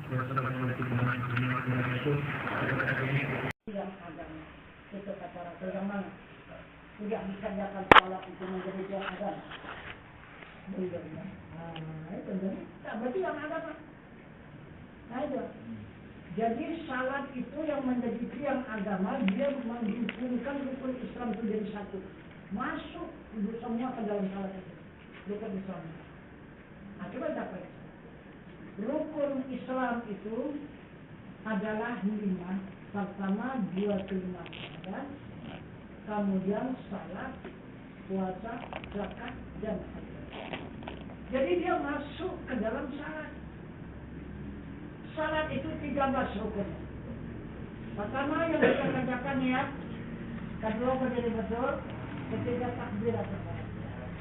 Yang agama itu kata Rasul yang mana? Tidak dikerjakan sholat itu menjadi yang agama. Itu berarti yang agama. Nah itu. Jadi salat itu yang menjadi tiang agama, dia menghubungkan rukun Islam itu jadi satu. Masuk semua ke dalam salat itu. Rukun Islam. Nah, coba dapat. Rukun Islam itu adalah 5. Pertama 2 kelima syahadat, kemudian salat, puasa, zakat, dan haji. Jadi dia masuk ke dalam salat. Salat itu 13 rukun. Pertama yang kita kerjakan niat, kedua berdiri betul, ketiga takbiratul ihram.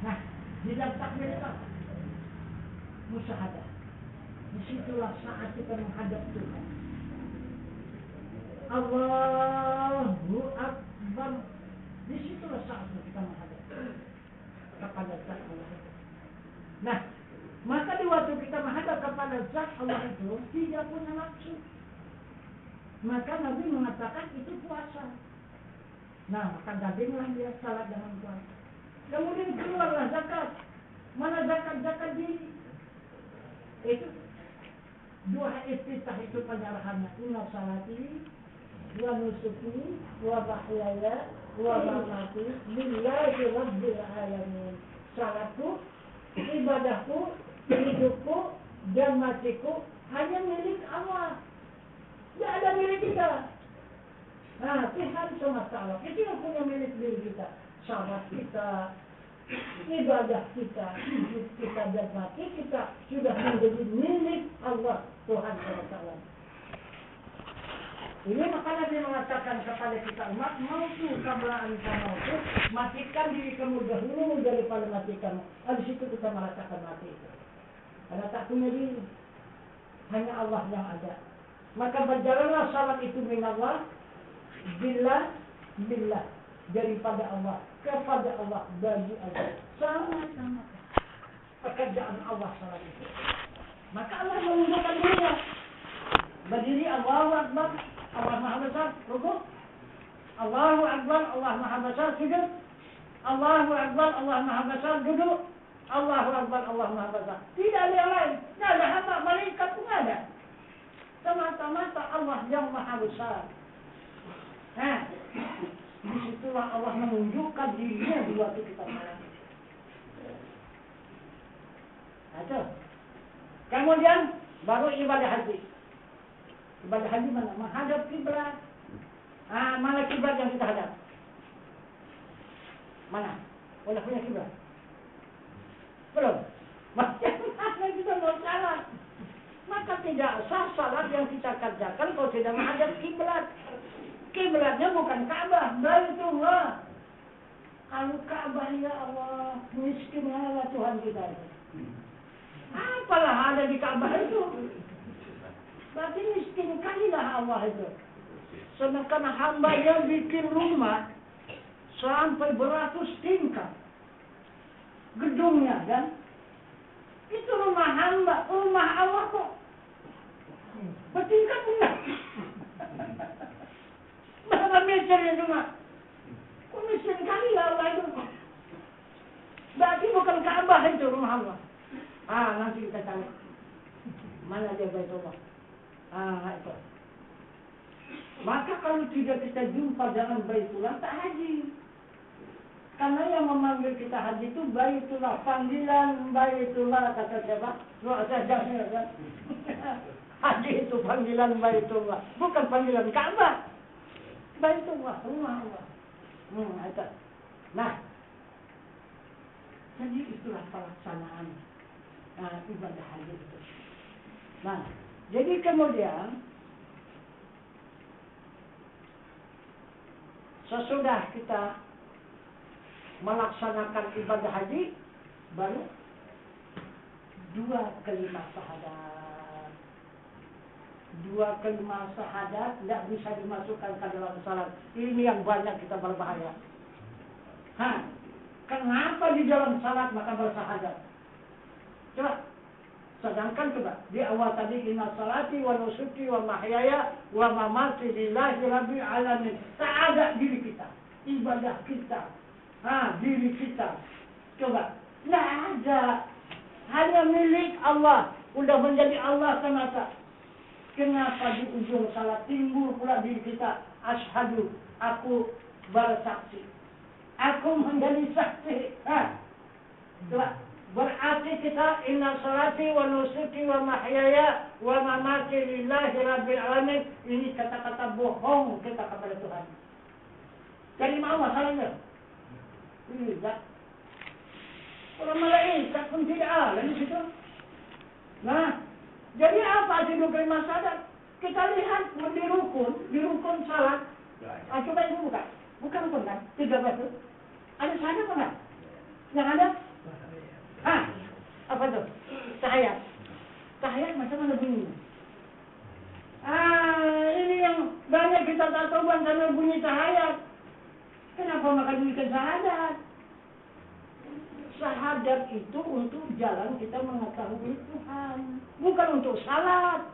Nah, di dalam takbir itu musyahadah. Disitulah saat kita menghadap Tuhan. Allahu Akbar. Disitulah saatnya kita menghadap kepada zat Allah. Nah, maka di waktu kita menghadap kepada zat Allah itu tidak punya nafsu. Maka Nabi mengatakan itu puasa. Nah, maka gabunglah dia salat dengan puasa. Kemudian keluarlah zakat. Mana zakat diri? Itu dua iftitah itu penyerahannya. Inna salati wa nusuki wa mahyaya wa mamati lillahi rabbil alamin. Salatku, ibadahku, hidupku dan matiku hanya milik Allah. Tidak ada milik kita. Nah, Tuhan semesta alam itu yang punya milik diri kita. Salat kita, ibadah kita, hidup kita dan mati kita sudah menjadi milik Allah Tuhan semesta alam. Ini makanya dia mengatakan kepada kita umat, mautu kablaan mautu, matikan diri kamu dahulu daripada matikan. Di situ kita merasakan mati itu. Karena tak punya diri, hanya Allah yang ada. Maka berjalanlah salat itu min Allah, billah, daripada Allah kepada Allah, bagi Allah. Sama-sama pekerjaan Allah salat itu. Maka Allah menunjukkan dirinya. Berdiri Allahu Akbar, Allah Maha Besar, rukuk. Allahu Akbar, Allah Maha Besar, sujud. Allahu Akbar, Allah Maha Besar, duduk. Allahu Akbar, Allah Maha Besar. Tidak ada yang lain. Tidak ada hamba, malaikat pun ada. Semata-mata Allah yang Maha Besar. Nah, disitulah Allah menunjukkan dirinya di waktu kita salat. Nah, kemudian baru ibadah haji. Ibadah haji mana? Menghadap kiblat. Mana kiblat yang kita hadap? Mana? Udah punya kiblat? Belum. Macam kita mau salat. Maka tidak sah salat yang kita kerjakan kalau tidak menghadap kiblat. Kiblatnya bukan Ka'bah, Baitullah. Kalau Ka'bah ya Allah, miskinlah Tuhan kita itu. Apalah ada di Ka'bah itu? Berarti miskin kalilah Allah itu. Sedangkan hamba yang bikin rumah sampai beratus tingkat gedungnya kan? Itu rumah hamba, rumah Allah kok bertingkat enggak? Berapa meternya cuma? Kok miskin kali Allah itu? Berarti bukan Ka'bah itu rumah Allah. Nanti kita tahu. Mana dia Baitullah? Itu. Maka kalau tidak kita jumpa dengan Baitullah, tak haji. Karena yang memanggil kita haji itu Baitullah, panggilan Baitullah, kata siapa? Kan? Haji itu panggilan Baitullah, bukan panggilan Ka'bah. Baitullah, rumah Allah. Itu. Nah, jadi itulah pelaksanaan ibadah haji itu. Nah, jadi kemudian sesudah kita melaksanakan ibadah haji, baru 2 kelima syahadat. 2 kelima syahadat tidak bisa dimasukkan ke dalam salat. Ini yang banyak kita berbahaya. Kenapa di dalam salat maka bersyahadat? Coba, Sedangkan coba di awal tadi inna salati wa nusuki wa mahyaya wa mamati lillahi rabbil alamin. Tak ada diri kita, ibadah kita, diri kita. Coba, tidak ada. Hanya milik Allah. Udah menjadi Allah semata. Kenapa di ujung salat timbul pula diri kita? Asyhadu, aku bersaksi. Aku menjadi saksi. Coba. Berarti kita inna salati wa nusuki wa mahyaya wa mamati lillahi rabbil alamin. Ini kata-kata bohong kita kepada Tuhan. Jadi mau masalahnya? Tidak. Orang malaikat pun tidak ada di situ. Nah, jadi apa arti doktrin syahadat? Kita lihat di rukun salat. Coba ibu buka. Bukan rukun kan? 13 itu. Ada syahadat apa enggak? Yang ada? Apa tuh? Tahiyat. Tahiyat macam mana bunyinya? Ini yang banyak kita tak tahu karena bunyi tahiyat. Kenapa maka demikian syahadat? Syahadat itu untuk jalan kita mengetahui Tuhan, bukan untuk salat.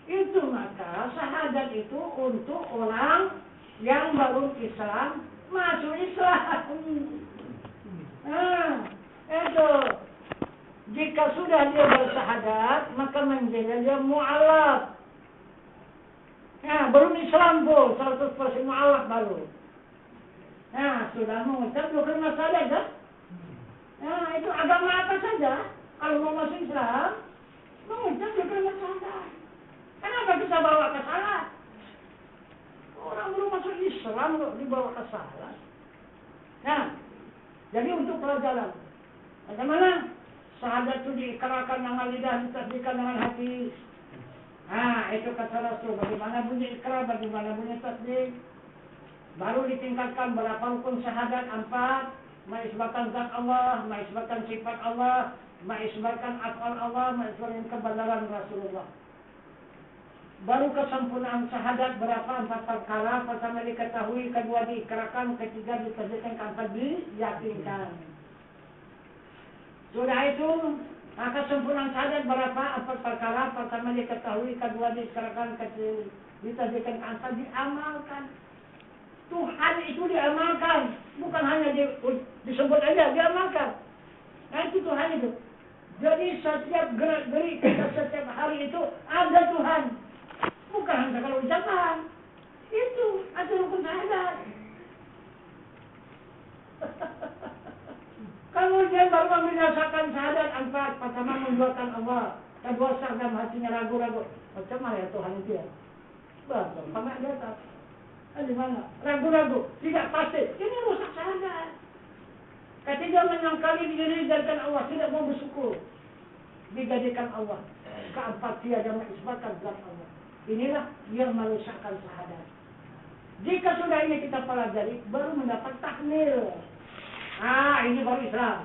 Itu maka syahadat itu untuk orang yang baru Islam, masuk Islam. Itu jika sudah dia bersyahadat maka menjadi dia mu'alaf. Belum Islam pun 100% mu'alaf baru. Sudah mengucap doktrin syahadat kan? Itu agama apa saja kalau mau masuk Islam mengucap doktrin syahadat. Kenapa kita bawa ke salat? Orang belum masuk Islam kok dibawa ke salat. Jadi untuk pelajaran, bagaimana syahadat itu diikrarkan dengan lidah, ditasbihkan dengan hati. Itu kata Rasul. Bagaimana bunyi ikrar, bagaimana bunyi tasbih. Baru ditingkatkan berapa rukun syahadat? 4. Mengisbatkan zat Allah, mengisbatkan sifat Allah, mengisbatkan afal Allah, mengisbatkan kebenaran Rasulullah. Baru kesempurnaan syahadat berapa? 4 perkara. Pertama diketahui, kedua diikrarkan, ketiga ditasbihkan, keempat diyakinkan. Sudah itu, maka kesempurnaan syahadat berapa? 4 perkara. Pertama diketahui, kedua diikrarkan, ketiga ditasbihkan, keempat diamalkan. Tuhan itu diamalkan, bukan hanya disebut aja, diamalkan. Itu Tuhan itu. Jadi setiap gerak-gerik kita setiap hari itu ada Tuhan. Bukan hanya kalau ucapan. Itu ada rukun syahadat. Kemudian baru membinasakan syahadat 4. Pertama menduakan Allah. Kedua syak dalam hatinya ragu-ragu. Macam mana ya Tuhan itu ya? Betul, sama di atas. Di mana? Ragu-ragu, tidak pasti. Ini rusak syahadat. Ketiga menyangkali diri dijadikan Allah, tidak mau bersyukur. Dijadikan Allah. Keempat tiada mengisbatkan zat Allah. Inilah yang merusakkan syahadat. Jika sudah ini kita pelajari, baru mendapat tahlil. Ini baru Islam.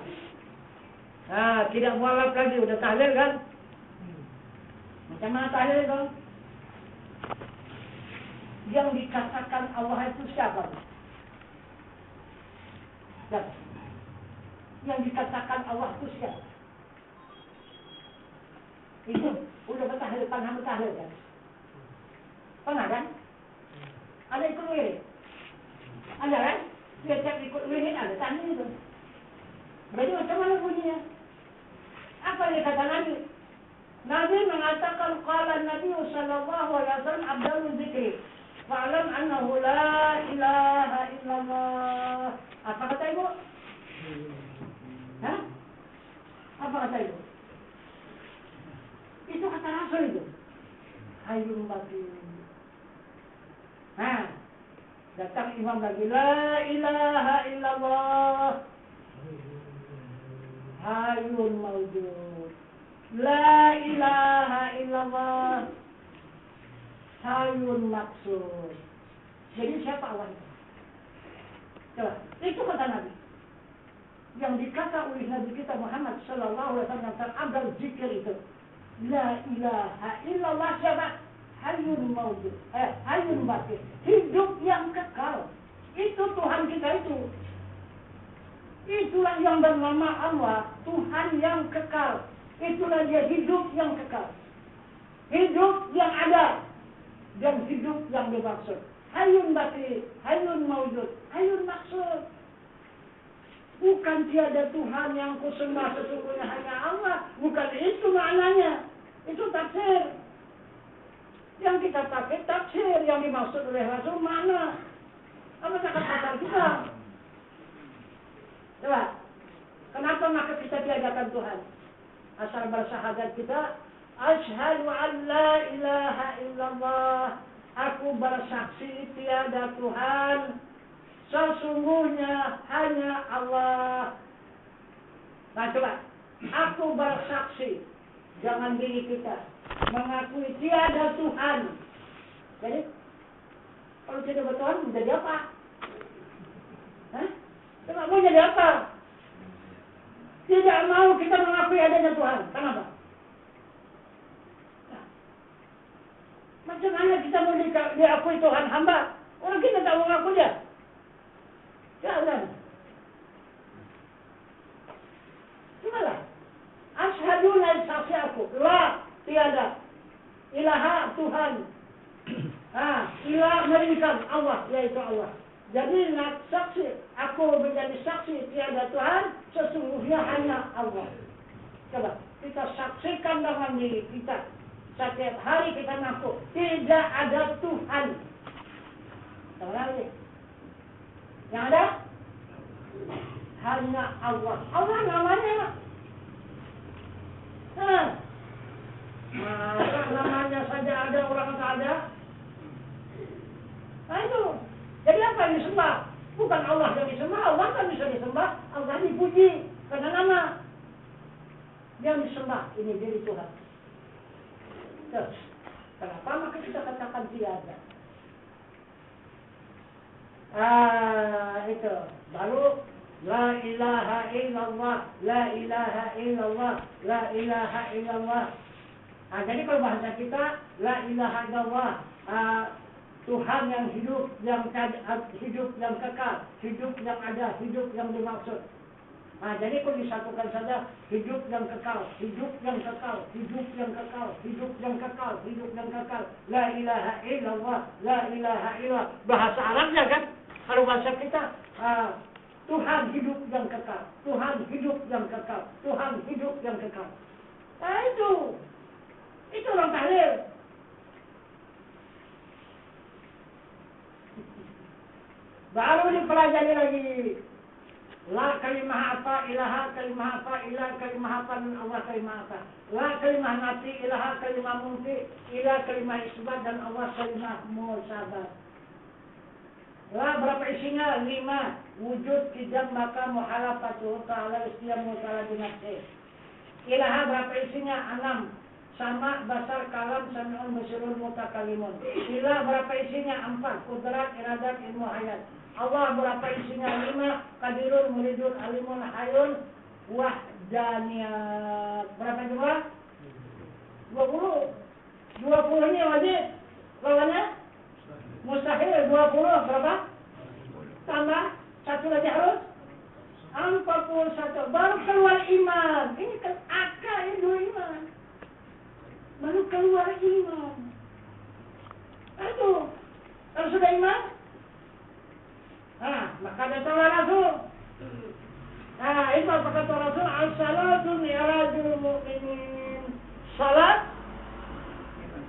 Tidak mualaf lagi, udah tahlil kan? Macam mana tahlil itu? Yang dikatakan Allah itu siapa? Yang dikatakan Allah itu siapa? Itu udah bertahlil, pernah bertahlil kan? Pernah kan? Ada ikut wirid? Ada kan? Tiap ikut wirid ada, tanya itu. Berarti macam mana bunyinya? Apa yang kata Nabi? Nabi mengatakan qala Nabi sallallahu alaihi wasallam afdalul dzikri fa'lam annahu la ilaha illallah. Apa kata Ibu? Apa kata Ibu? Itu kata Rasul itu. Hayyul Qayyum. Datang imam lagi, la ilaha illallah. Hayyul Mawjud. La ilaha illallah. Hayyul Maqsud. Jadi siapa Allah itu? Coba, itu kata Nabi. Yang dikata oleh Nabi kita Muhammad sallallahu alaihi wasallam tentang abdal zikir itu. La ilaha illallah siapa? Hayyul Mawjud. Hayyul Baqi. Hidup yang kekal. Itu Tuhan kita itu. Itulah yang bernama Allah, Tuhan yang kekal. Itulah dia hidup yang kekal. Hidup yang ada. Dan hidup yang dimaksud. Hayyun baqi, hayyun mawjud, hayyun maksud. Bukan tiada Tuhan yang kusembah sesungguhnya hanya Allah. Bukan itu maknanya. Itu tafsir. Yang kita pakai tafsir. Yang dimaksud oleh Rasul mana? Apa cakap pasal kita? Coba. Kenapa maka kita tiadakan Tuhan? Asal bersyahadat kita. Asyhadu an la ilaha illallah. Aku bersaksi tiada Tuhan. Sesungguhnya hanya Allah. Nah coba. Aku bersaksi. Jangan diri kita. Mengakui tiada Tuhan. Jadi. Kalau tidak bertuhan, menjadi apa? Hah? Coba mau jadi apa? Tidak mau kita mengakui adanya Tuhan. Kenapa? Nah. Macam mana kita mau diakui Tuhan hamba? Orang kita tak mengaku dia. Jangan. Cumalah. Asyhadu la saksi aku. La, tiada. Ilaha, Tuhan. Ilah melainkan Allah, yaitu Allah. Jadi nak saksi, aku menjadi saksi tiada Tuhan, sesungguhnya hanya Allah. Coba, kita saksikan dengan diri kita. Setiap hari kita mengaku, tidak ada Tuhan. Tahu lagi? Yang ada? Hanya Allah. Allah namanya. Masa namanya saja ada, orang tak ada? Nah itu. Jadi apa yang disembah? Bukan Allah yang disembah. Allah kan bisa disembah. Allah dipuji. Karena nama. Yang disembah. Ini diri Tuhan. Terus. Kenapa? Maka kita katakan tiada. Itu. Baru. La ilaha illallah. La ilaha illallah. La ilaha illallah. Jadi kalau bahasa kita. La ilaha illallah. Tuhan yang hidup, hidup yang kekal, hidup yang ada, hidup yang dimaksud. Jadi kalau disatukan saja, hidup yang kekal, hidup yang kekal, hidup yang kekal, hidup yang kekal, hidup yang kekal. La ilaha illallah, la ilaha illallah. Bahasa Arabnya kan, kalau bahasa kita, Tuhan hidup yang kekal, Tuhan hidup yang kekal, Tuhan hidup yang kekal. Nah itu orang tahlil. Baru dipelajari lagi. La kalimah apa ilaha, kalimah apa ilah, kalimah apa dan Allah, kalimah apa. La kalimah nafi ilaha, kalimah munfi, ilah kalimah isbat dan Allah kalimah musabat. La berapa isinya? 5. Wujud kijam maka muhalafatu ta'ala istiyam mutala binafsih. Ilaha berapa isinya? 6. Sama basar kalam sami'un basirun mutakalimun. Ilah berapa isinya? 4. Kudrat iradat ilmu hayat. Allah berapa isinya? 5. Qadirun muridun alimun hayun wahdaniyat. Berapa jumlah? 20. 20 ini wajib. Lawannya? Mustahil. 20 berapa? Tambah 1 lagi harus 41. Baru keluar iman. Ini kan akal itu iman. Baru keluar iman. Itu. Kalau sudah iman, maka datanglah Rasul. Itu apa kata Rasul? As-salatu mi'rajul mu'minin. Salat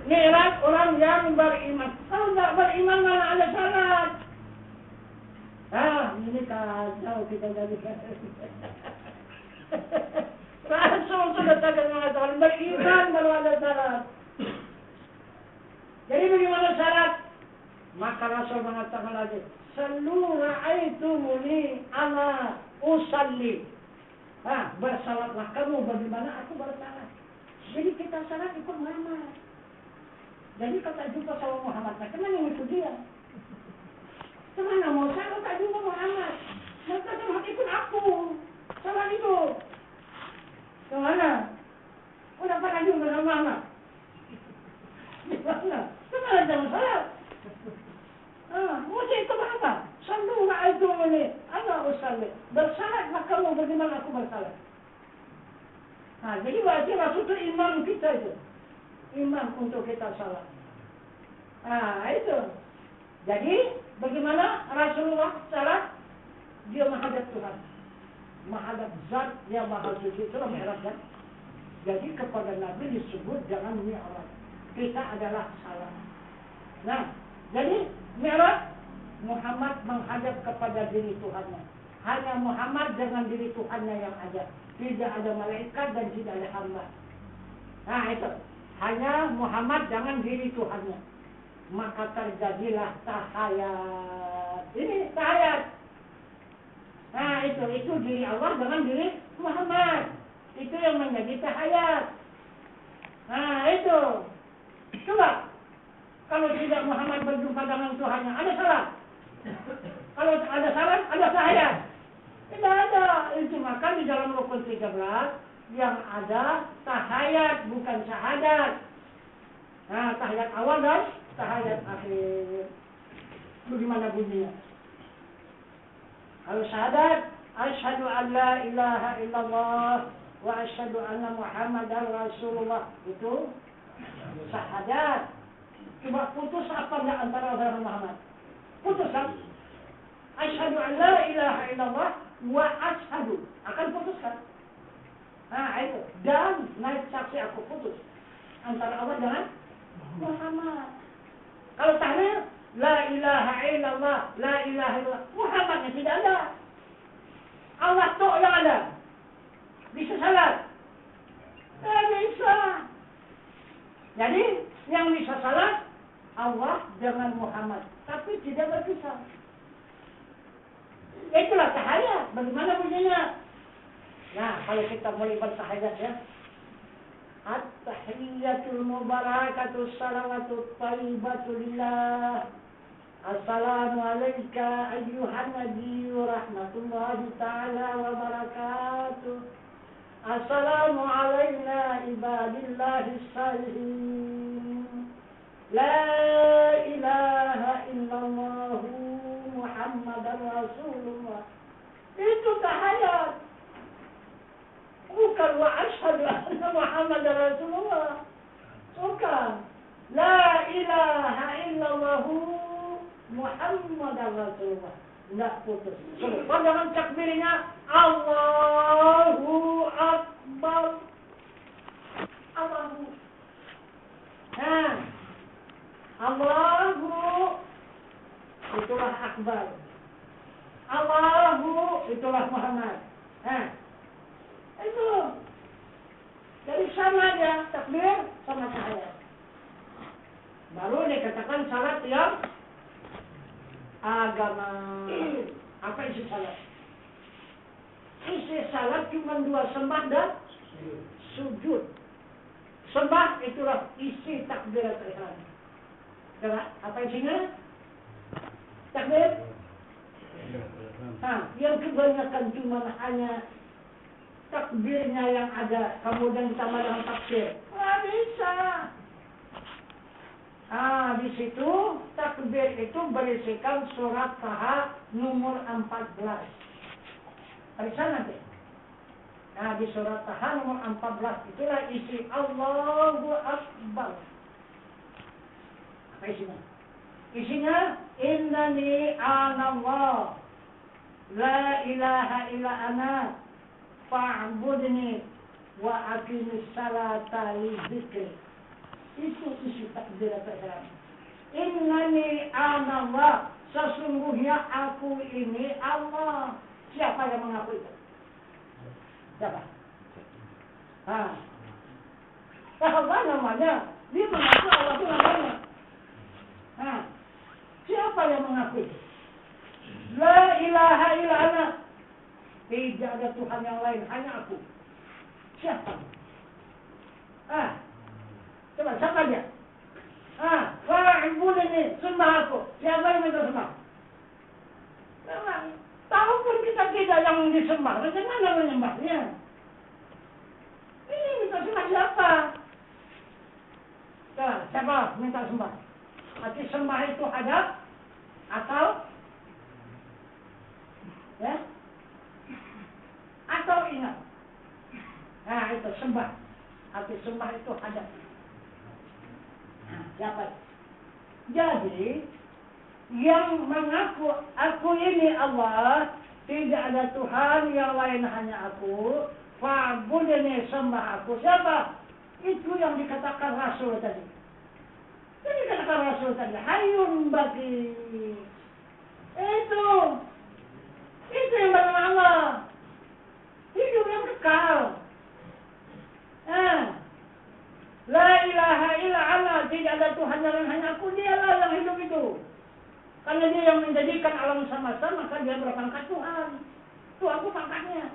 mi'raj orang yang beriman. Kalau tidak beriman mana ada salat? Ini kacau kita jadi. Rasul sudah takkan mengatakan beriman baru ada salat. Jadi bagaimana syarat? Maka Rasul mengatakan lagi, sallu ra'aitumuni ana usalli. Bersalatlah kamu bagaimana aku bersalat. Jadi kita salat ikut Muhammad. Jadi kalau tak jumpa sama Muhammad, kemana yang ikut dia? Kemana mau saya tak jumpa Muhammad? Maka Muhammad ikut aku. Salat itu. Kemana? Udah pernah jumpa sama Muhammad? Kemana? Kemana jangan salat? Mesti itu apa? Sallu ra'aitumuni ana usalli. Bersalatlah kamu bagaimana aku bersalat. Nah, jadi berarti Rasul itu imam kita itu. Imam untuk kita salat. Nah, itu. Jadi, bagaimana Rasulullah salat? Dia menghadap Tuhan. Menghadap zat yang maha suci. Itulah mi'raj kan? Jadi kepada Nabi disebut jangan mi'raj. Kita adalah salat. Nah, jadi mi'raj Muhammad menghadap kepada diri Tuhannya. Hanya Muhammad dengan diri Tuhannya yang ada. Tidak ada malaikat dan tidak ada hamba. Nah itu. Hanya Muhammad dengan diri Tuhannya. Maka terjadilah tahayat. Ini tahayat. Nah itu diri Allah dengan diri Muhammad. Itu yang menjadi tahayat. Nah itu. Coba. Kalau tidak Muhammad berjumpa dengan Tuhannya, ada salah. Kalau ada salah, ada tahayat. Tidak ada. Itu maka di dalam rukun 13 yang ada tahayat bukan syahadat. Nah, tahayat awal dan tahayat akhir. Bagaimana bunyinya? Kalau syahadat, asyhadu an la ilaha illallah wa asyhadu anna Muhammadar Rasulullah. Itu syahadat. Coba putus apa enggak antara Allah dan Muhammad? Putus kan? Asyhadu an la ilaha illallah wa asyhadu. Akan putus kan? Nah itu. Dan naik saksi aku putus. Antara Allah dengan Muhammad. Kalau tahlil, la ilaha illallah, la ilaha illallah. Muhammadnya tidak ada. Allah tok yang ada. Bisa salat? Tidak bisa. Jadi yang bisa salat Allah dengan Muhammad. Tapi tidak berpisah. Itulah tahayat. Bagaimana bunyinya? Nah, kalau kita mulai bertahayat ya. At-tahiyyatul mubarakatuh salawatut thayyibatu lillah. Assalamu alayka ayyuhan nabiyyu rahmatullahi ta'ala wa barakatuh. Assalamu alayna ibadillahis salihin. La ilaha illallah Muhammadar Rasulullah. Itu tahayat. Bukan wa asyhadu anna Muhammadar Rasulullah. Bukan. La ilaha illallah Muhammadar Rasulullah. Tidak putus. Dengan takbirnya Allahu Akbar. Allahu. Nah. Allahu itulah akbar. Allahu itulah Muhammad. Nah, itu. Jadi sama aja takbir sama tahayat. Baru dikatakan salat yang agama. Apa isi salat? Isi salat cuma 2 sembah dan sujud. Sembah itulah isi takbiratul ihram. Apa isinya? Takbir? Nah, yang kebanyakan cuma hanya takbirnya yang ada, kemudian ditambah dengan tafsir. Nggak bisa. Di situ takbir itu berisikan surat Taha nomor 14. Periksa nanti. Nah, di surat Taha nomor 14 itulah isi Allahu Akbar. Apa isinya? Isinya innani anallah la ilaha illa ana fa'budni wa aqimis salata li dzikri. Itu isi takbiratul ihram. Innani anallah, sesungguhnya aku ini Allah. Siapa yang mengaku itu? Siapa? Siapa namanya? Dia mengaku Allah itu namanya. Siapa yang mengaku? La ilaha illa ana. Tidak ada Tuhan yang lain, hanya aku. Siapa? Coba siapa dia? Fa'budni, sembah aku. Siapa yang minta sembah? Tahu pun kita tidak yang disembah. Bagaimana menyembahnya? Ini minta sembah siapa? Siapa minta sembah? Arti sembah itu hadap atau ya? Atau ingat. Nah itu sembah. Arti sembah itu hadap. Nah, siapa? Jadi yang mengaku aku ini Allah, tidak ada Tuhan yang lain hanya aku, fa'budni, sembah aku. Siapa? Itu yang dikatakan Rasul tadi. Itu dikatakan Rasul tadi. Hayyun baki. Itu yang bernama Allah. Hidup yang kekal. La ilaha illa Allah, tidak ada Tuhan yang lain hanya aku, dialah yang hidup itu. Karena dia yang menjadikan alam semesta, maka dia berpangkat Tuhan. Itu aku pangkatnya.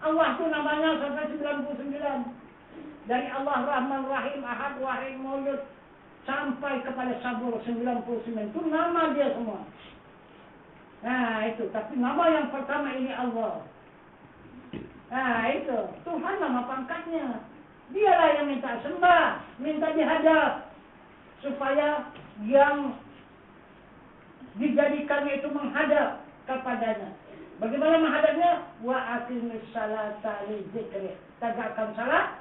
Allah itu namanya sampai 99. Dari Allah Rahman Rahim, Ahad, Wahid, Maulud, sampai kepada Sabur 99. Itu nama dia semua. Nah itu, tapi nama yang pertama ini Allah. Nah itu, Tuhan nama pangkatnya. Dialah yang minta sembah, minta dihadap. Supaya yang dijadikan itu menghadap kepadanya. Bagaimana menghadapnya? Wa aqimis salata li dzikri. Tegakkan salat,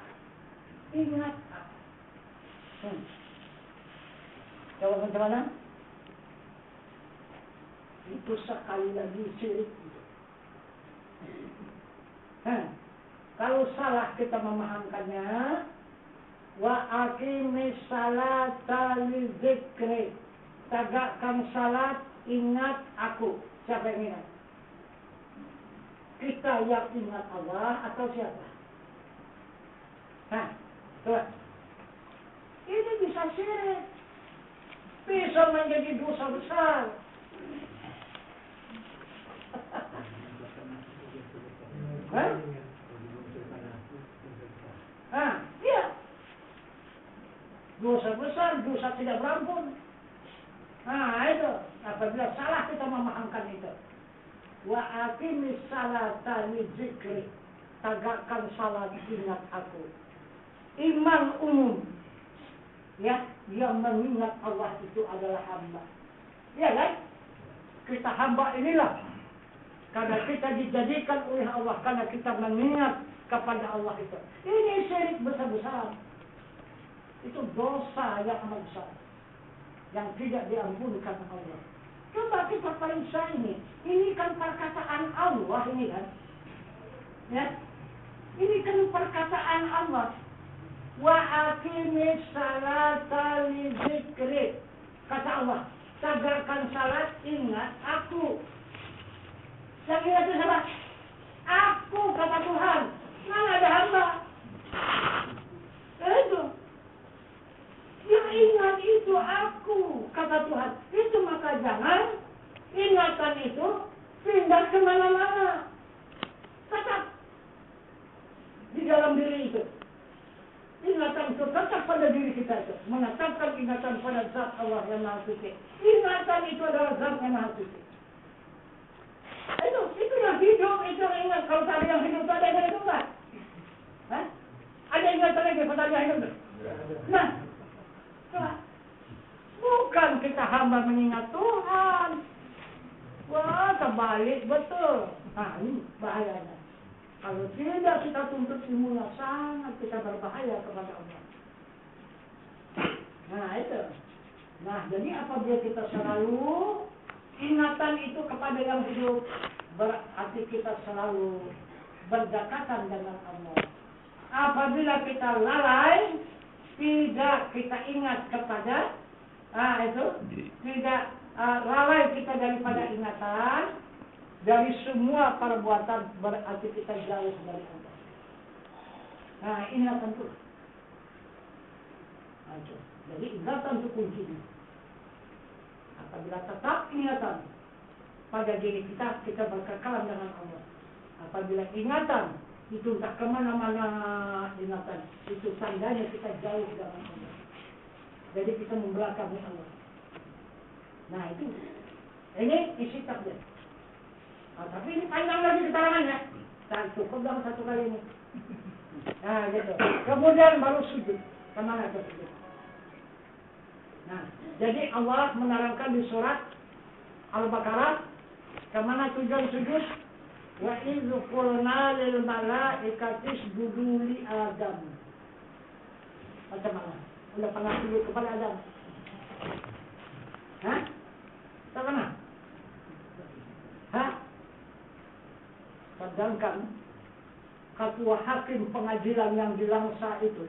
ingat aku. Coba macam mana? Itu sekali lagi syirik. Kalau salah kita memahamkannya, wa aqimis salata li dzikri. Tegakkan salat, ingat aku. Siapa yang ingat? Kita yang ingat Allah atau siapa? Coba. Ini bisa syirik. Bisa menjadi dosa besar. Iya. Dosa besar, dosa tidak berampun. Itu. Apabila salah kita memahamkan itu. Wa aqimis salata li dzikri. Tegakkan salat, ingat aku. Iman umum. Ya, yang mengingat Allah itu adalah hamba. Ya kan? Kita hamba inilah. Karena kita dijadikan oleh Allah. Karena kita mengingat kepada Allah itu. Ini syirik besar-besar. Itu dosa yang amat besar. Yang tidak diampunkan Allah. Coba kita periksa ini. Ini kan perkataan Allah ini kan. Ya. Ini kan perkataan Allah. Wa aqimis salata li dzikri. Kata Allah, tegakkan salat, ingat aku. Yang ingat itu siapa? Aku, kata Tuhan. Mana ada hamba? Itu. Yang ingat itu aku, kata Tuhan. Itu maka jangan ingatan itu pindah kemana-mana. Tetap di dalam diri itu. Ingatan itu tetap pada diri kita itu. Menetapkan ingatan pada zat Allah yang Maha Suci. Ingatan itu adalah zat yang Maha Suci. Itu yang hidup, itu yang ingat. Kalau tadi yang hidup, ada yang hidup enggak? Ada ingatan lagi pada yang hidup? Nah, bukan kita hamba mengingat Tuhan. Wah, terbalik betul. Ini bahayanya. Kalau tidak kita tuntut ilmunya, sangat kita berbahaya kepada Allah. Itu. Jadi apabila kita selalu ingatan itu kepada yang hidup, berarti kita selalu berdekatan dengan Allah. Apabila kita lalai, tidak kita ingat kepada tidak lalai kita daripada ingatan, dari semua perbuatan, berarti kita jauh dari Allah. Ingatan itu. Jadi ingatan itu kuncinya. Apabila tetap ingatan pada diri kita, kita berkekalan dengan Allah. Apabila ingatan itu tak kemana-mana ingatan, itu tandanya kita jauh dengan Allah. Jadi kita membelakangi Allah. Itu. Ini isi takdir. Tapi ini panjang lagi keterangannya. Cukup dalam satu kali ini. Gitu. Kemudian baru sujud. Kemana itu sujud? Jadi Allah menerangkan di surat Al-Baqarah kemana tujuan sujud? Wa idh qulna lil malaikati isjudu li Adam. Macam mana? Udah pernah sujud kepada Adam? Hah? Tak pernah? Hah? Sedangkan ketua hakim pengadilan yang di Langsa itu,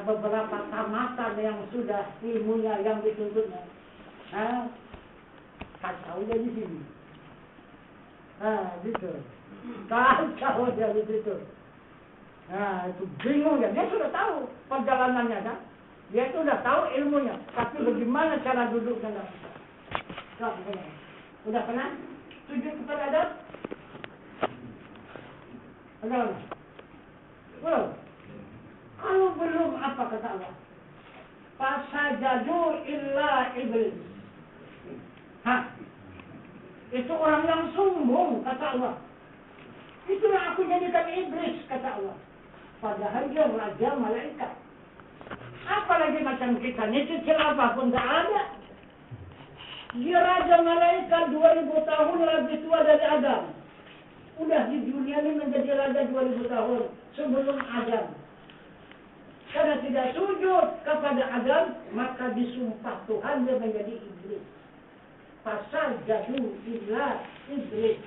beberapa tamatan yang sudah ilmunya yang dituntutnya, kacau dia di sini. Gitu. Kacau dia di situ. Itu bingung ya. Dia sudah tahu perjalanannya kan. Dia itu sudah tahu ilmunya. Tapi bagaimana cara duduknya nggak bisa. Udah pernah sujud kepada Adam? Belum. Belum. Kalau belum apa kata Allah? Fasajadu illa iblis. Itu orang yang sombong kata Allah. Itulah aku jadikan iblis kata Allah. Padahal dia raja malaikat. Apalagi macam kita, nyicil apapun tak ada. Dia raja malaikat 2000 tahun lebih tua dari Adam. Udah di dunia ini menjadi raja 2000 tahun sebelum Adam. Karena tidak sujud kepada Adam, maka disumpah Tuhan dia menjadi iblis. Pasal jadu illa iblis.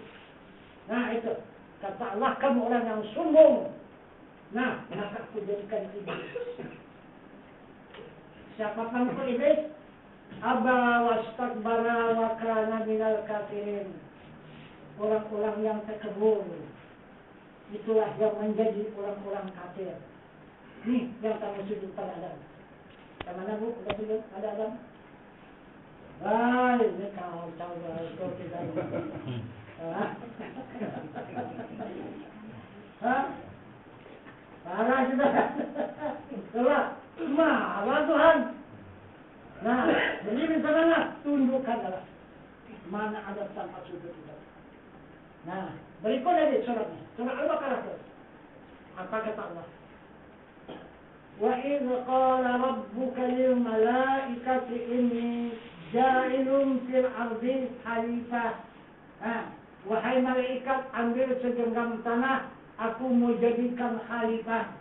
Nah itu, kata Allah kamu orang yang sombong. Nah, maka aku jadikan iblis. Siapa pangkul iblis? Aba wastakbara wa kana minal kafirin. Orang-orang yang takabur. Itulah yang menjadi orang-orang kafir. Nih yang kamu sujud pada Adam. Mana bu? Udah sujud pada Adam? Ini kau tahu tidak. Parah sudah. Coba, marah Tuhan. Nah, jadi misalnya tunjukkan adalah mana ada tanpa sujud itu. Nah, berikut lagi suratnya. Surah Al-Baqarah. Apa kata Allah? Wa idh qala rabbuka lil malaikati inni ja'ilun fil ardi khalifah. Wahai malaikat, ambil segenggam tanah, aku mau jadikan khalifah.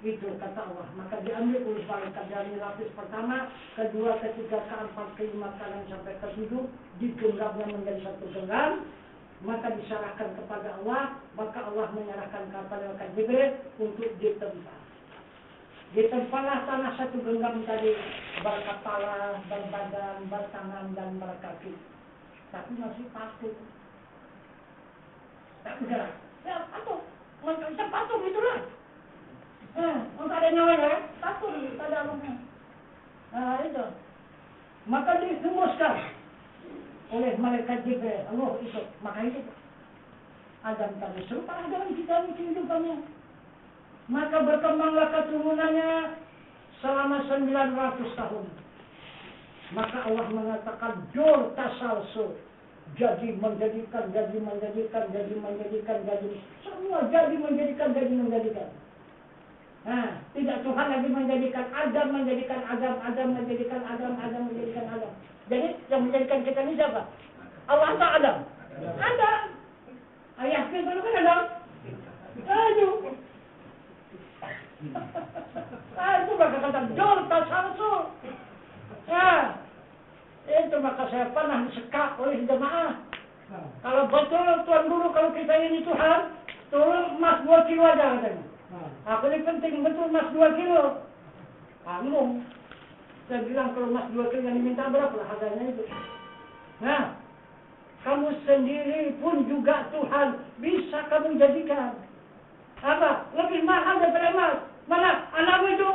Itu kata Allah. Maka diambil oleh malaikat dari lapis pertama, kedua, ketiga, keempat, kelima, keenam sampai ketujuh, digenggamnya menjadi satu genggam. Maka diserahkan kepada Allah, maka Allah menyerahkan kepada malaikat Jibril untuk ditempa. Ditempahlah tanah satu genggam tadi, berkepala, berbadan, bertangan, dan berkaki. Tapi masih patuh. Tak bergerak. Ya, patuh. Macam patuh itulah. Untuk ada nyawanya ya, patuh. Tak ada apa-apa. Nah, itu. Maka dihumuskan oleh malaikat Jibril. Allah itu. Maka itu. Adam tadi serupa dalam kita kehidupannya. Maka berkembanglah keturunannya selama 900 tahun. Maka Allah mengatakan jor tasalsul. Jadi menjadikan. Semua jadi menjadikan. Nah, tidak Tuhan lagi menjadikan Adam, Adam menjadikan Adam. Jadi yang menjadikan kita ini siapa? Allah atau Adam? Adam. Ayah kita itu kan Adam. Aduh. Itu maka kata jor tasalsul. Ya. Itu maka saya pernah disekak oleh jemaah. Kalau betul Tuhan dulu kalau kita ini Tuhan, turun emas 2 kilo aja katanya. Aku ini penting betul emas 2 kilo. Anggung. Saya bilang kalau emas 2 kilo yang diminta berapa lah harganya itu. Nah, kamu sendiri pun juga Tuhan bisa kamu jadikan. Apa? Lebih mahal daripada emas. Mana? Anakmu itu?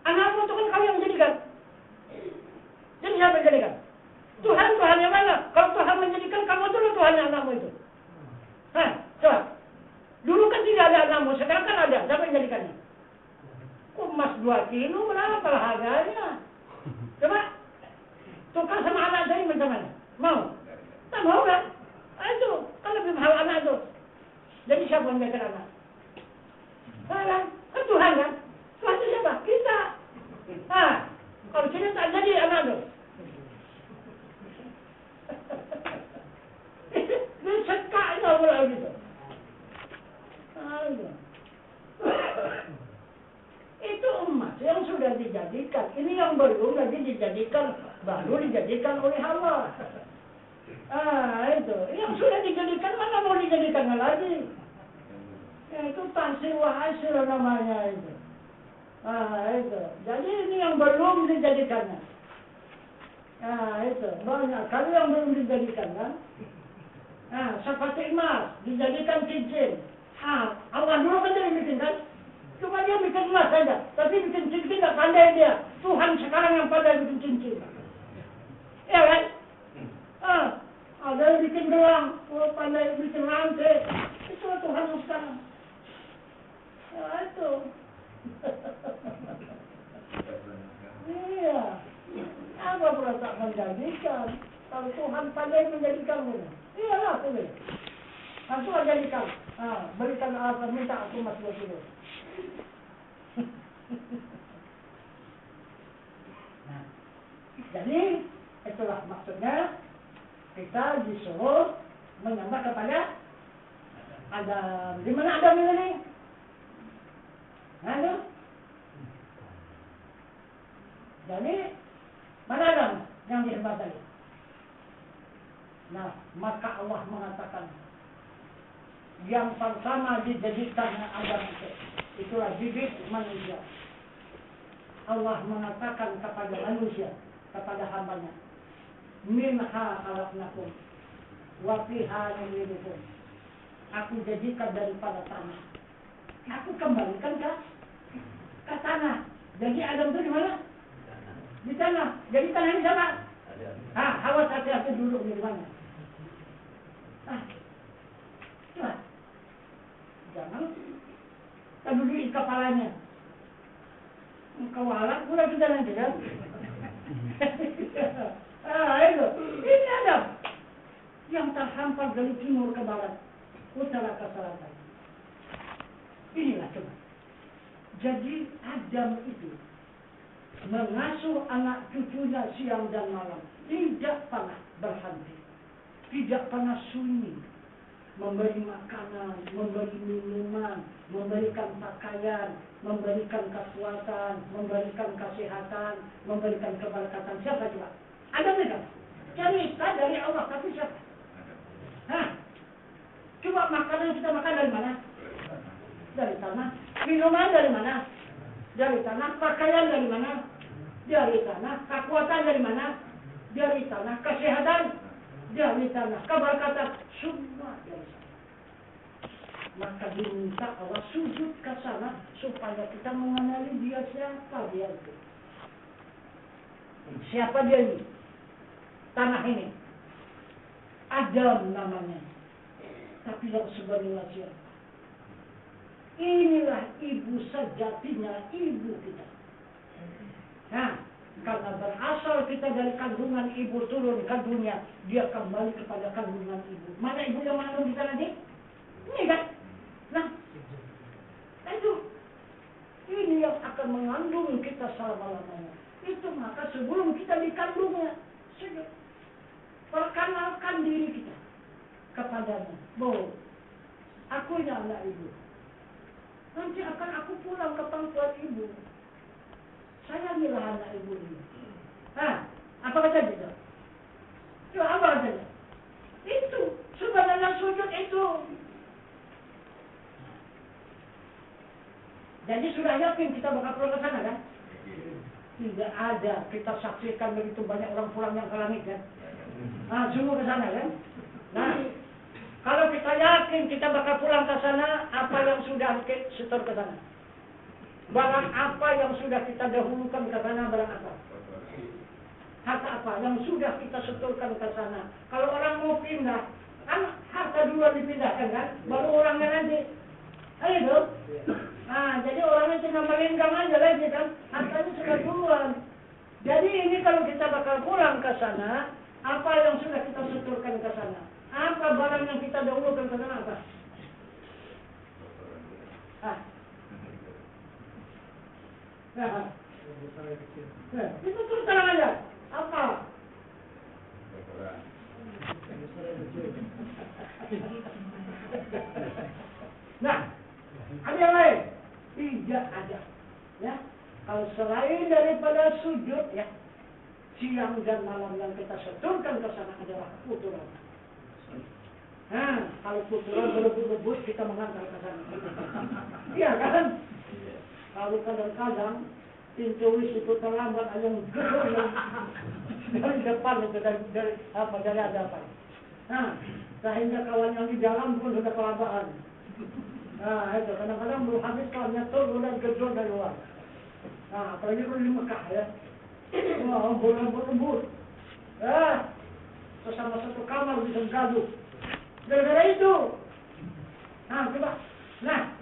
Anakmu itu kan kamu yang menjadikan. Jadi siapa yang menjadikan? Tuhan yang mana? Kalau Tuhan menjadikan, kamu dulu Tuhan yang anakmu itu. Coba. Dulu kan tidak ada anakmu, sekarang kan ada. Siapa yang menjadikannya? Kok emas 2 kilo berapa lah harganya? Coba. Tukar sama anak saya macam mana? Mau? Tak mau kan? Itu. Kan lebih mahal anak itu. Jadi siapa yang menjadikan anak? Kan Tuhan kan? Tuhan itu siapa? Kita. Kalau kita tak jadi anak itu. dijadikan, baru dijadikan oleh Allah. Itu. Yang sudah dijadikan mana mau dijadikan lagi? Itu taksir wa hasil namanya itu. Itu. Jadi ini yang belum dijadikannya. Itu. Banyak kali yang belum dijadikan kan. Seperti emas, dijadikan cincin. Allah dulu kan dia bikin kan? Cuma dia bikin emas saja. Tapi bikin cincin tak pandai dia. Tuhan sekarang yang pandai bikin cincin. Ya kan? Ada yang bikin gelang, pandai bikin rantai. Itu Tuhan sekarang. Itu. Iya. Apa pula tak menjadikan? Kalau Tuhan pandai menjadikan ini. Iyalah boleh. Tuhan jadikan. Berikan apa, minta aku mas dulu. Nah, jadi itulah maksudnya kita disuruh menyembah kepada Adam. Di mana Adam ini? Ada. Jadi mana Adam yang disembah tadi? Nah, maka Allah mengatakan yang pertama dijadikan Adam itu, itulah bibit manusia. Allah mengatakan kepada manusia, kepada hambanya, minha khalaqnakum wa fiha nu'idukum. Aku jadikan daripada tanah. Aku kembalikan ke tanah. Jadi Adam itu di mana? Di tanah. Jadi tanah ini siapa? Hawa hati-hati duduk di mana? Coba. Jangan kita duduk kepalanya. Kau halak pula kita nanti kan? Itu. Ini Adam yang terhampar dari timur ke barat, utara ke selatan. Inilah coba. Jadi Adam itu mengasuh anak cucunya siang dan malam, tidak pernah berhenti, tidak pernah sunyi, memberi makanan, memberi minuman, memberikan pakaian, memberikan kekuatan, memberikan kesehatan, memberikan keberkatan. Siapa coba? Adam itu. Cerita dari Allah, tapi siapa? Coba makanan kita makan dari mana? Dari tanah. Minuman dari mana? Dari tanah. Pakaian dari mana? Dari tanah. Kekuatan dari mana? Dari tanah. Kesehatan dari tanah. Keberkatan semua dari sana. Maka diminta Allah sujud ke sana supaya kita mengenali dia siapa dia itu. Siapa dia ini? Tanah ini. Adam namanya. Tapi yang sebenarnya siapa? Inilah ibu sejatinya, ibu kita. Karena berasal kita dari kandungan ibu turun ke dunia, dia kembali kepada kandungan ibu. Mana ibu yang mengandung kita nanti? Ini kan? Nah, itu. Ini yang akan mengandung kita selama-lamanya. Itu maka sebelum kita dikandungnya, sudah perkenalkan diri kita kepadanya. Bahwa aku ini anak ibu. Nanti akan aku pulang ke pangkuan ibu. Sayangilah anak ibu ini. Apa kata dia? Itu apa katanya? Itu sebenarnya sujud itu. Jadi sudah yakin kita bakal pulang ke sana kan? Tidak ada. Kita saksikan begitu banyak orang pulang yang ke langit kan? Semua ke sana kan? Nah, kalau kita yakin kita bakal pulang ke sana, apa yang sudah setor ke sana? Barang apa yang sudah kita dahulukan ke sana, barang apa? Harta apa yang sudah kita setorkan ke sana? Kalau orang mau pindah, kan harta dulu dipindahkan kan? Baru orangnya nanti. Itu. Jadi orangnya cuma melingkang aja lagi kan? Hartanya sudah duluan. Jadi ini kalau kita bakal pulang ke sana, apa yang sudah kita setorkan ke sana? Apa barang yang kita dahulukan ke sana apa? Itu terus terang aja. Apa? Nah, ada yang lain? Tidak ada. Ya, kalau selain daripada sujud, ya, siang dan malam yang kita setorkan ke sana adalah kotoran. Nah, kalau kotoran berebut-rebut kita mengantar ke sana. Iya kan? Kalau kadang-kadang pintu wis itu terlambat ada yang gedor dari depan itu dari hadapan. Nah, sehingga kawan yang di dalam pun sudah kelabakan. Nah, itu kadang-kadang belum habis kawannya turun dan gedor dari luar. Nah, apalagi kalau di Mekah ya. Wah, berebut. Sesama satu kamar bisa gaduh. Gara-gara itu. Nah, coba. Nah,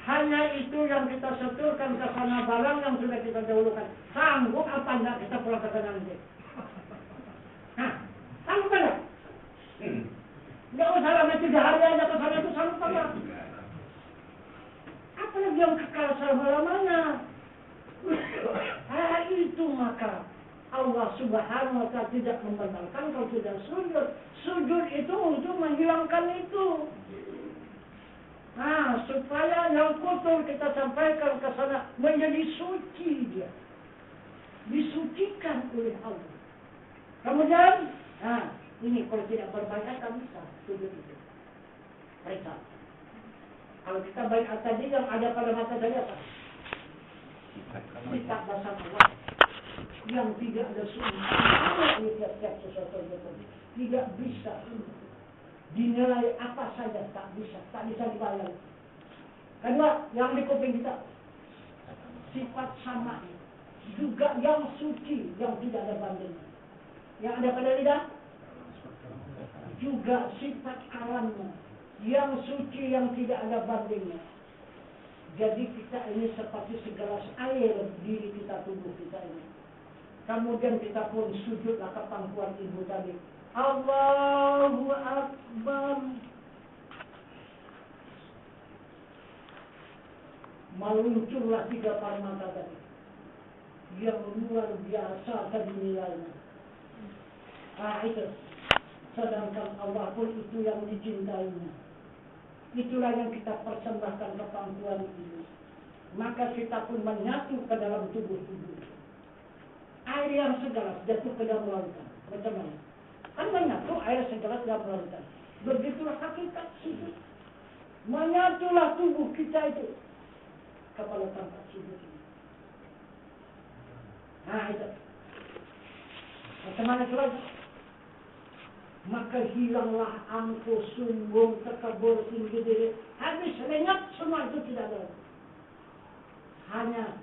hanya itu yang kita setorkan ke sana, barang yang sudah kita dahulukan. Sanggup apa enggak kita pulang ke sana nanti? Nah, sanggup enggak? Enggak usah lama 3 hari aja ke sana itu sanggup enggak? Apalagi yang kekal selama-lamanya. Itu maka Allah Subhanahu wa Ta'ala tidak membenarkan kalau tidak sujud. Sujud itu untuk menghilangkan itu. Nah, supaya yang kotor kita sampaikan ke sana menjadi suci dia. Disucikan oleh Allah. Kemudian, nah, ini kalau tidak berbaikat tak bisa sujud itu. Baiklah. Kalau kita baikat tadi yang ada pada mata saya apa? Sifat dasar Allah yang tidak ada sunnah ini tiap-tiap sesuatu itu tidak bisa dinilai apa saja, tak bisa dibayar. Kedua, yang di kuping kita sifat sama juga yang suci yang tidak ada bandingnya. Yang ada pada lidah juga sifat alamnya yang suci yang tidak ada bandingnya. Jadi kita ini seperti segelas air diri kita, tubuh kita ini. Kemudian kita pun sujudlah ke pangkuan ibu tadi. Allahu Akbar. Meluncurlah 3 permata tadi. Yang luar biasa tadi nilainya. Itu. Sedangkan Allah pun itu yang dicintainya. Itulah yang kita persembahkan ke pangkuan ini. Maka kita pun menyatu ke dalam tubuh-tubuh. Air yang segelas jatuh ke dalam lautan. Macam mana? Kan menyatu air segelas dalam lautan. Begitulah hakikat sujud. Menyatulah tubuh kita itu kepada tempat sujud ini. Nah itu. Macam mana itu lagi? Maka hilanglah angkuh, sombong, takabur, tinggi diri. Habis lenyap semua itu tidak ada. Hanya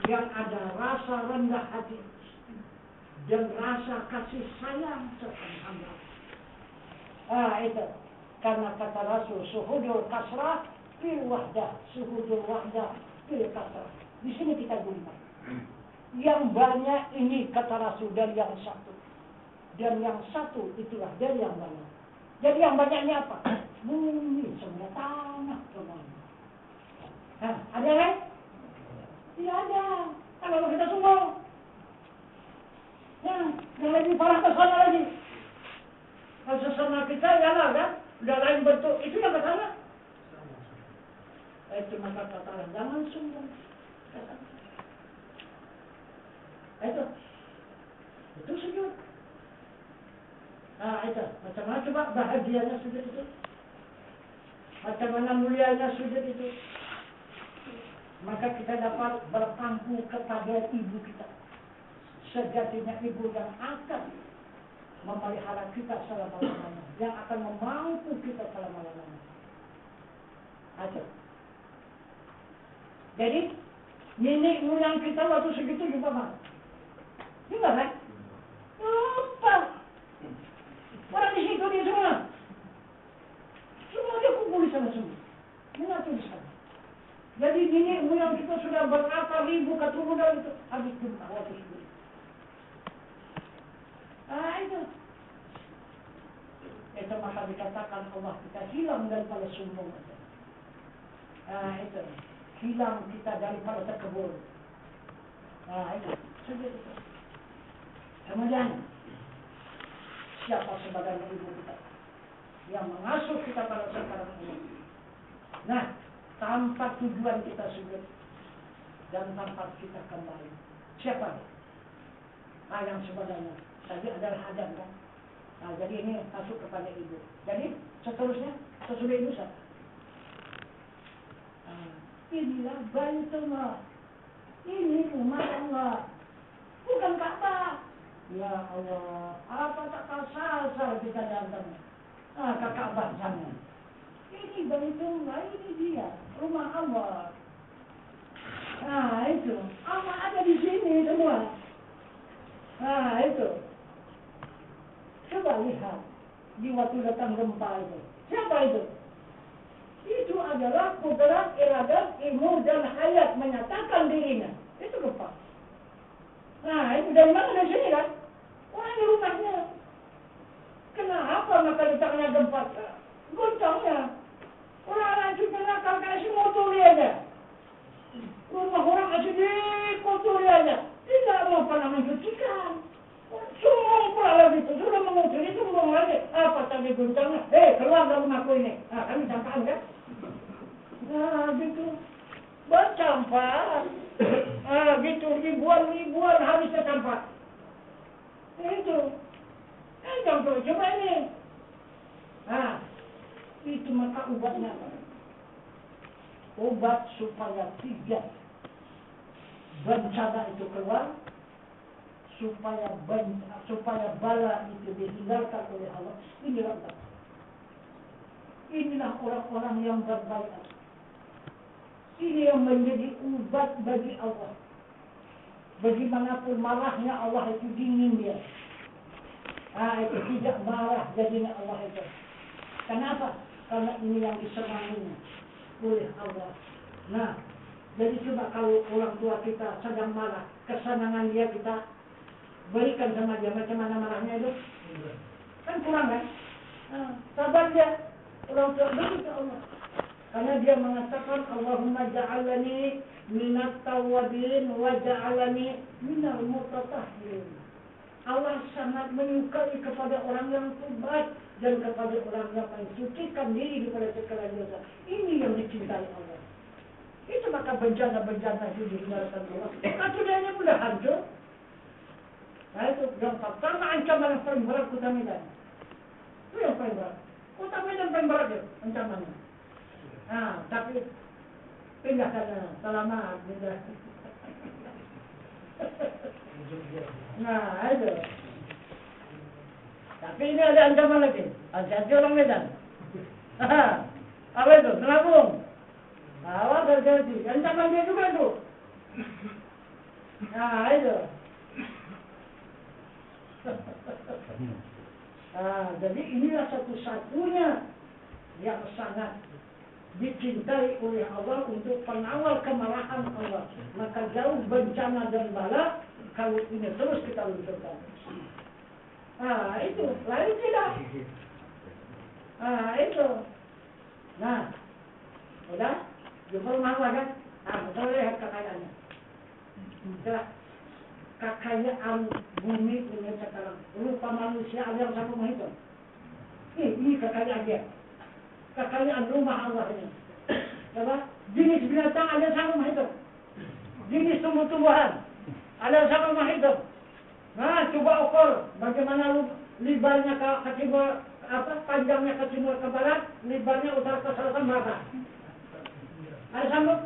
yang ada rasa rendah hati dan rasa kasih sayang serta hamba. Itu. Karena kata Rasul, suhudul kasrah fil wahdah, suhudul wahdah fil kasrah. Di sini kita gunakan. Yang banyak ini kata Rasul dari yang satu. Dan yang satu itulah dari yang banyak. Jadi yang banyaknya apa? Bumi, semua tanah semuanya. Nah, ada kan? Tidak ada. Kalau kita sombong. Ya, yang lebih parah ke sana lagi. Kalau sesama kita ya lah kan? Udah lain bentuk. Itu yang ke sana. Itu maka katakan jangan sombong. Itu sujud. Nah itu, macam mana coba bahagianya sujud itu? Macam mana mulianya sujud itu? Maka kita dapat berpangku kepada ibu kita. Sejatinya ibu yang akan memelihara kita selama-lamanya. Yang akan memangku kita selama-lamanya. Itu. Jadi, nenek moyang kita waktu segitu juga mah. Juga kan? Apa? Orang di situ dia semua. Semua dia kumpul di sana semua. Menyatu di sana. Jadi nenek moyang kita sudah berapa ribu keturunan itu. Habis jumpa waktu itu. Itu. Itu maka dikatakan Allah kita hilang daripada sombong. Itu. Hilang kita daripada takabur. Itu. Sujud itu. Kemudian siapa sebagai ibu kita yang mengasuh kita pada sekarang ini. Nah, tanpa tujuan kita sujud dan tanpa kita kembali. Siapa? yang sebagainya. Tadi adalah Adam kan. Nah, jadi ini masuk kepada ibu. Jadi seterusnya sesudah ibu siapa? Inilah Baitullah. Ini rumah Allah. Bukan Ka'bah. Ya Allah, apa tak kasar kita datang ke Ka'bah sana. Ini Baitullah, ini dia rumah Allah. Nah itu, Allah ada di sini semua. Nah itu. Coba lihat di waktu datang gempa itu. Siapa itu? Itu adalah kudrat, iradat, ilmu dan hayat menyatakan dirinya. Itu gempa. Nah itu dari mana? Dari sini kan? Orang di rumahnya. Kenapa maka letaknya gempa? Goncangnya. Orang hancur nakal kasih motori aja. Rumah orang asyik dikotori aja. Tidak mau pernah mencucikan. Semua pula lagi itu. Sudah mengucur itu belum lagi. Apa tadi goncangnya? Keluar dari rumahku ini. Nah kami campaan kan? Nah gitu. Bercampur. Gitu. Ribuan habisnya campur. Itu. Contoh coba ini. Itu maka obatnya apa? Obat supaya tidak bencana itu keluar, supaya bala itu dihindarkan oleh Allah. Inilah orang-orang yang berbaikat. Ini yang menjadi obat bagi Allah. Bagaimanapun marahnya Allah itu dingin dia. Itu tidak marah jadinya Allah itu. Kenapa? Karena ini yang disenangi oleh Allah. Nah, jadi coba kalau orang tua kita sedang marah, kesenangan dia kita berikan sama dia. Macam mana marahnya itu? Kan kurang kan? Sabar dia. Orang tua begitu Allah. Karena dia mengatakan Allahumma ja'alani minat tawabin wa ja'alani minal mutatahhirin. Allah sangat menyukai kepada orang yang tobat dan kepada orang yang mensucikan diri daripada segala dosa. Ini yang dicintai Allah. Itu maka bencana-bencana itu dihindarkan Allah. Dunianya sudah hancur. Nah itu yang pertama ancaman yang paling berat Kota Medan. Itu yang paling berat. Kota Medan paling berat ya ancamannya. Tapi pindah sana, selamat pindah. Nah itu. Tapi ini ada ancaman lagi. Hati-hati orang Medan. Apa itu? Melabung. Awas hati-hati. Ancaman dia juga tuh. Nah itu. Jadi inilah satu-satunya yang sangat dicintai oleh Allah untuk pengawal kemarahan Allah. Maka jauh bencana dan bala kalau ini terus kita luncurkan. Itu lain tidak. Itu. Nah, udah jumpa rumah Allah kan? Kita lihat kekayaannya. Kekayaan bumi ini sekarang rupa manusia ada yang sama menghitung. Ini kekayaan dia. Kekayaan rumah Allah ini. Coba jenis binatang ada yang sama menghitung. Jenis tumbuh-tumbuhan ada yang sama menghitung. Nah, coba ukur bagaimana libarnya ke timur, panjangnya ke timur ke barat, libarnya utara ke selatan berapa? Ada sambung?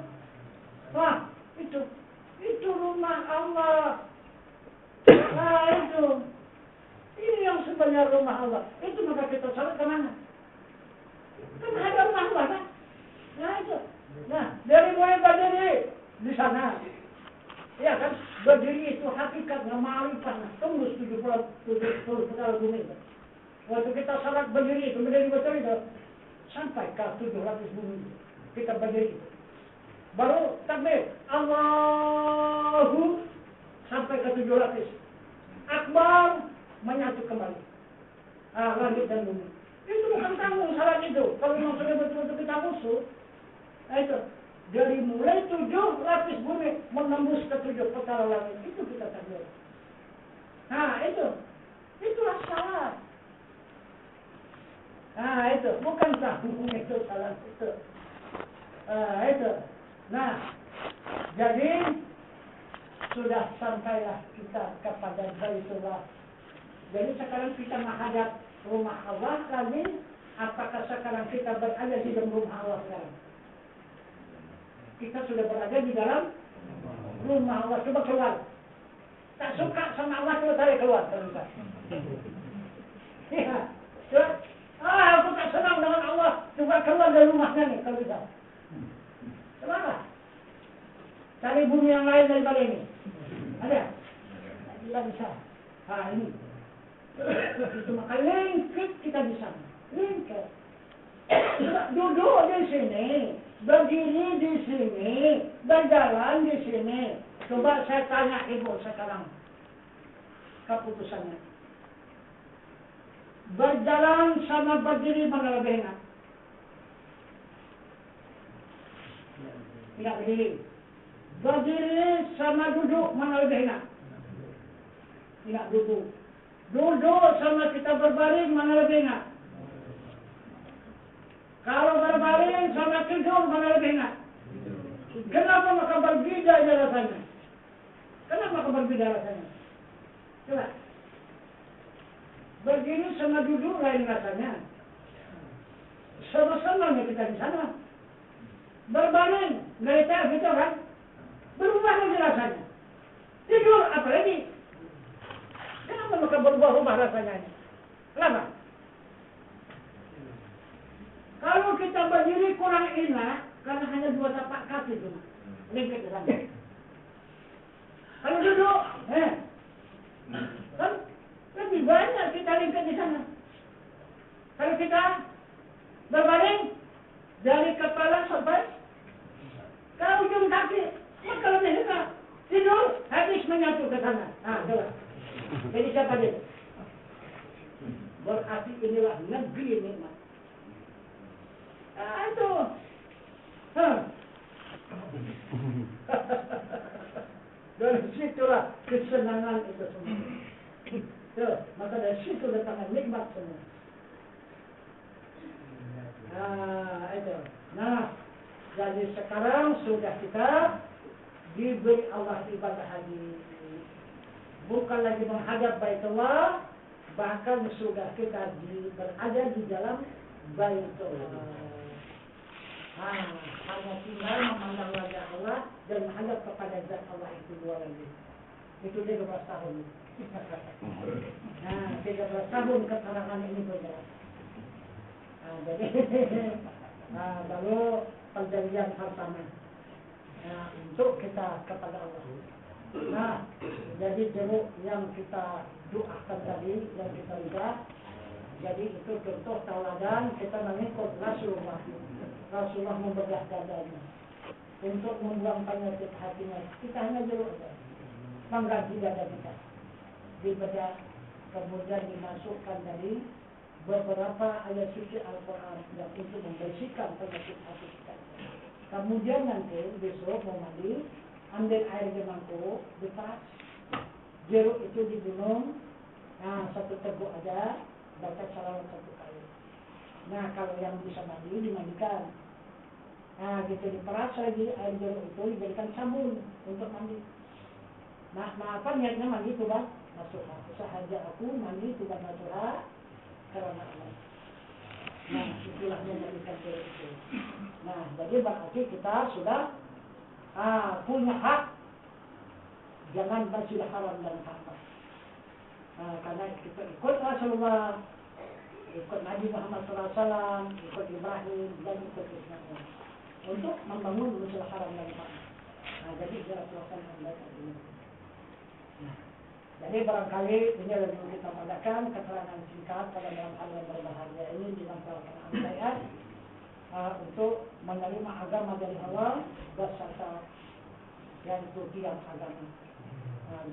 Wah, itu rumah Allah. Nah, itu. Ini yang sebenarnya rumah Allah. Itu maka kita salat ke mana? Kan ada rumah Allah kan? Nah, itu. Nah, dari mulai berdiri di sana. Ya kan? Berdiri itu hakikatnya ma'rifah. Tembus 70 putaran bumi itu. Waktu kita salat berdiri betul itu. Sampai ke 700 bumi. Kita berdiri itu. Baru takbir. Allahu sampai ke 700. Akbar menyatu kembali. Langit dan bumi. Itu bukan tanggung salat itu. Kalau memang sudah betul-betul kita musuh. Itu. Dari mulai 700 bumi menembus ke 7 putaran langit. Itu kita takbir. Itu. Itulah salat. Itu. Bukan tanggung itu salat itu. Itu. Nah, jadi sudah sampailah kita kepada Baitullah. Jadi sekarang kita menghadap rumah Allah lagi. Apakah sekarang kita berada di dalam rumah Allah sekarang? Kita sudah berada di dalam rumah Allah. Coba keluar. Tak suka sama Allah, coba tarik keluar. Ya, coba. Aku tak senang dengan Allah. Coba keluar dari rumahnya nih kalau bisa. Coba. Cari bumi yang lain daripada ini. Ada? Tidak bisa. Ini. Itu maka lengket kita di sana. Lengket. Duduk di sini. Berdiri di sini. Berjalan di sini. Coba saya tanya ibu sekarang. Keputusannya. Berjalan sama berdiri mana lebih enak? Tidak berdiri. Berdiri sama duduk mana lebih enak? Tidak duduk. Duduk sama kita berbaring mana lebih enak? Kalau berbaring sama tidur mana lebih enak? Kenapa maka berbeda rasanya? Kenapa maka berbeda rasanya? Coba. Berdiri sama duduk lain rasanya. Sama-sama kita di sana. Berbaring, gelita gitu kan? Berubah lagi rasanya. Tidur apa lagi? Kenapa maka berubah-ubah rasanya? Kenapa? Kalau kita berdiri kurang enak, karena hanya 2 tapak kaki cuma. Lengket ke sana. Kalau duduk, kan lebih banyak kita lengket di sana. Kalau kita berbaring dari kepala sampai ke ujung kaki, maka lebih enak. Tidur habis menyatu ke sana. Coba. Jadi siapa dia? Berarti inilah negeri nikmat. Itu. Dari situlah kesenangan itu semua. Maka dari situ datangnya nikmat semua. Itu. Nah, jadi sekarang sudah kita diberi Allah ibadah haji. Bukan lagi menghadap Baitullah, bahkan sudah kita berada di dalam Baitullah. Hanya tinggal memandang wajah Allah dan menghadap kepada zat Allah itu 2 lagi. Itu 13 tahun. 13 tahun keterangan ini berjalan. Jadi baru perjanjian pertama untuk kita kepada Allah. Jadi jeruk yang kita doakan tadi, yang kita lihat, jadi itu contoh tauladan kita mengikut Rasulullah. Rasulullah membedah dadanya untuk membuang penyakit hatinya. Kita hanya jeruk saja, mengganti dada kita, dibedah, kemudian dimasukkan dari beberapa ayat suci Al-Quran yang untuk membersihkan penyakit hati kita. Kemudian nanti besok mau mandi, ambil air di mangkuk, dipas jeruk itu digunung, 1 teguk aja, baca salawat 1 kali. Kalau yang bisa mandi dimandikan. Gitu diperas lagi air jeruk itu dijadikan sabun untuk mandi. Apa niatnya mandi itu bang? Nasuha. Sahaja aku mandi itu bang nasuha karena Allah. Itulah menjadikan jeruk itu. Jadi berarti kita sudah punya hak, jangan bersilah haram dan haram. Karena kita ikut Rasulullah, ikut Nabi Muhammad SAW, ikut Ibrahim dan ikut Ismail untuk membangun bersilah haram dan haram. Jadi jarak pelaksanaan baik ini. Jadi barangkali ini yang kita adakan keterangan singkat pada dalam hal yang berbahagia ini dalam pelaksanaan bayat. Untuk menerima agama dari Allah beserta yang itu tiang agama.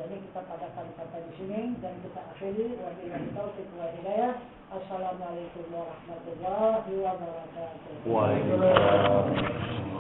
Jadi kita padakan sampai di sini dan kita akhiri. Wabillahi taufiq wal hidayah. Assalamualaikum warahmatullahi wabarakatuh. Waalaikumsalam.